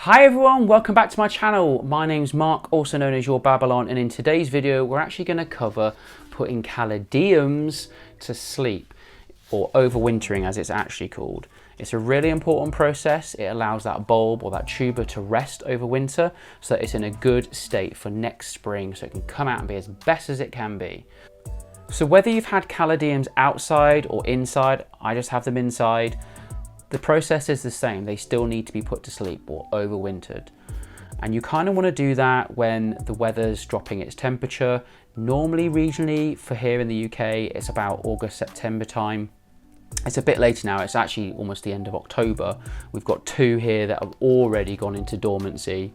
Hi everyone, welcome back to my channel. My name's Mark, also known as Your Babylon, and in today's video we're actually going to cover putting caladiums to sleep, or overwintering as it's actually called. It's a really important process. It allows that bulb or that tuber to rest over winter so that it's in a good state for next spring, so it can come out and be as best as it can be. So whether you've had caladiums outside or inside, I just have them inside, the process is the same. They still need to be put to sleep or overwintered. And you kind of want to do that when the weather's dropping its temperature. Normally, regionally, for here in the UK, it's about August, September time. It's a bit later now. It's actually almost the end of October. We've got two here that have already gone into dormancy.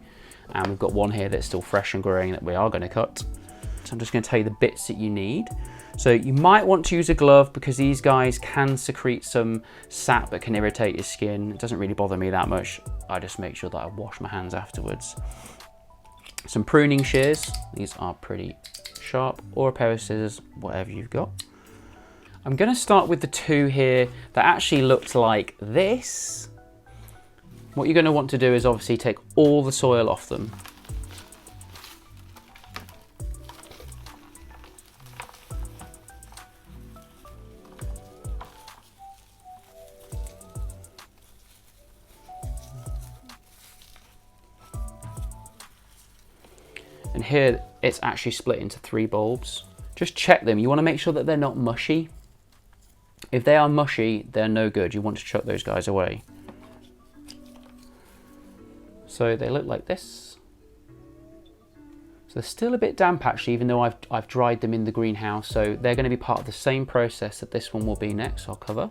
And we've got one here that's still fresh and growing that we are going to cut. So I'm just going to tell you the bits that you need. So you might want to use a glove because these guys can secrete some sap that can irritate your skin. It doesn't really bother me that much. I just make sure that I wash my hands afterwards. Some pruning shears. These are pretty sharp, or a pair of scissors, whatever you've got. I'm going to start with the two here that actually looked like this. What you're going to want to do is obviously take all the soil off them. And here it's actually split into 3 bulbs. Just check them. You want to make sure that they're not mushy. If they are mushy, they're no good. You want to chuck those guys away. So they look like this. So they're still a bit damp actually, even though I've dried them in the greenhouse. So they're going to be part of the same process that this one will be next. I'll cover.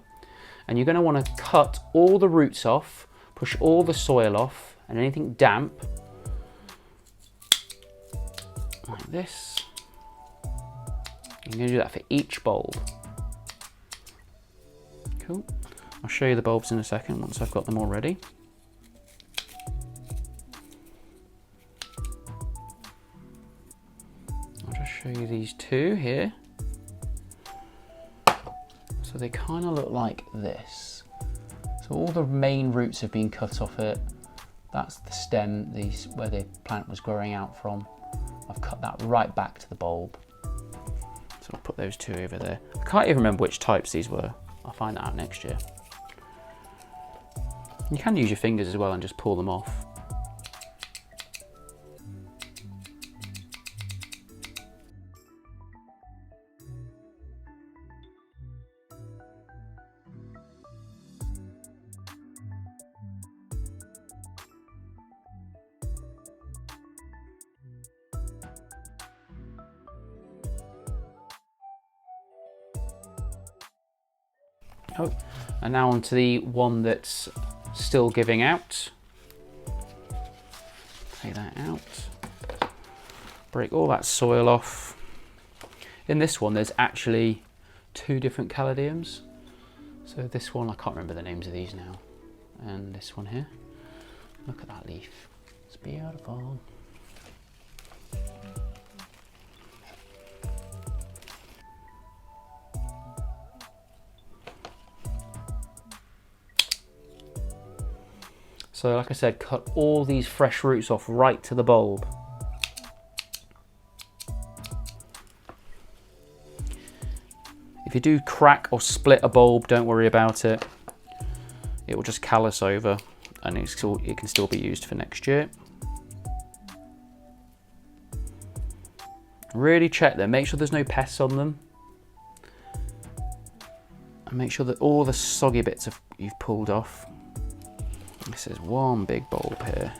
And you're going to want to cut all the roots off, push all the soil off, and anything damp, like this. I'm going to do that for each bulb. Cool. I'll show you the bulbs in a second once I've got them all ready. I'll just show you these two here. So they kind of look like this. So all the main roots have been cut off it. That's the stem, where the plant was growing out from. I've cut that right back to the bulb. So I'll put those two over there. I can't even remember which types these were. I'll find that out next year. You can use your fingers as well and just pull them off. Oh, and now onto the one that's still giving out. Take that out. Break all that soil off. In this one, there's actually 2 different caladiums. So this one, I can't remember the names of these now. And this one here. Look at that leaf. It's beautiful. So like I said, cut all these fresh roots off right to the bulb. If you do crack or split a bulb, don't worry about it. It will just callus over and it can still be used for next year. Really check them, make sure there's no pests on them. And make sure that all the soggy bits you've pulled off. This is one big bulb here.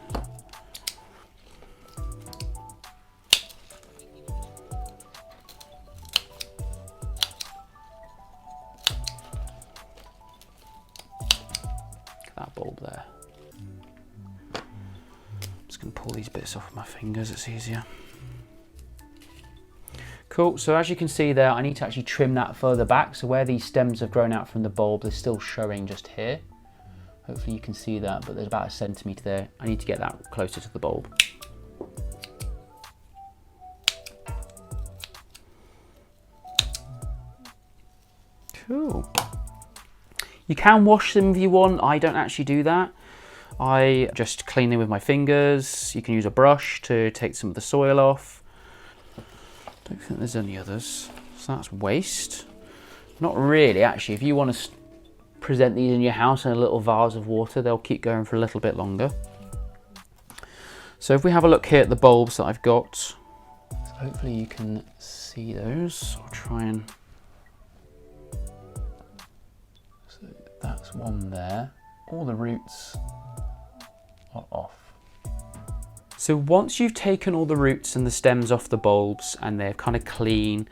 Look at that bulb there. I'm just going to pull these bits off with my fingers, it's easier. Cool, so as you can see there, I need to actually trim that further back. So where these stems have grown out from the bulb, they're still showing just here. Hopefully you can see that, but there's about 1 centimetre there. I need to get that closer to the bulb. Cool. You can wash them if you want. I don't actually do that. I just clean them with my fingers. You can use a brush to take some of the soil off. Don't think there's any others. So that's waste. Not really, actually. If you want to present these in your house in a little vase of water, they'll keep going for a little bit longer. So if we have a look here at the bulbs that I've got, so hopefully you can see those. I'll try and... So that's one there. All the roots are off. So once you've taken all the roots and the stems off the bulbs and they're kind of clean,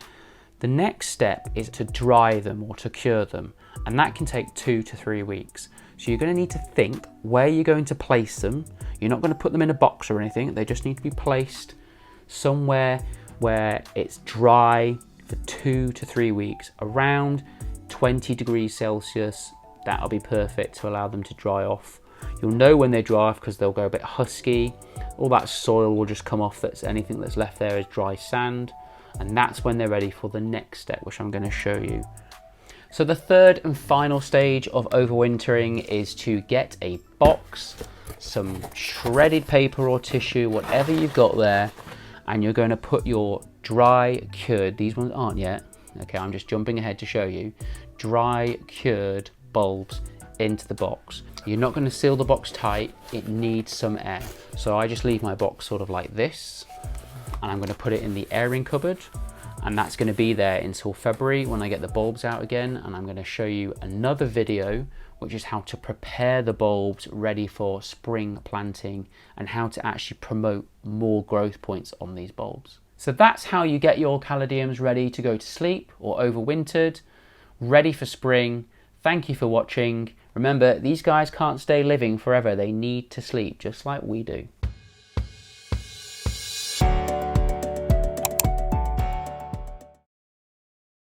the next step is to dry them or to cure them. And that can take 2 to 3 weeks. So you're going to need to think where you're going to place them. You're not going to put them in a box or anything. They just need to be placed somewhere where it's dry for 2 to 3 weeks, around 20 degrees Celsius. That'll be perfect to allow them to dry off. You'll know when they dry off because they'll go a bit husky. All that soil will just come off. Anything that's left there is dry sand. And that's when they're ready for the next step, which I'm going to show you. So the third and final stage of overwintering is to get a box, some shredded paper or tissue, whatever you've got there, and you're going to put your dry cured, these ones aren't yet, okay, I'm just jumping ahead to show you, dry cured bulbs into the box. You're not going to seal the box tight, it needs some air. So I just leave my box sort of like this, and I'm going to put it in the airing cupboard, and that's going to be there until February when I get the bulbs out again. And I'm going to show you another video which is how to prepare the bulbs ready for spring planting and how to actually promote more growth points on these bulbs. So that's how you get your caladiums ready to go to sleep or overwintered, ready for spring. Thank you for watching. Remember, these guys can't stay living forever. They need to sleep just like we do.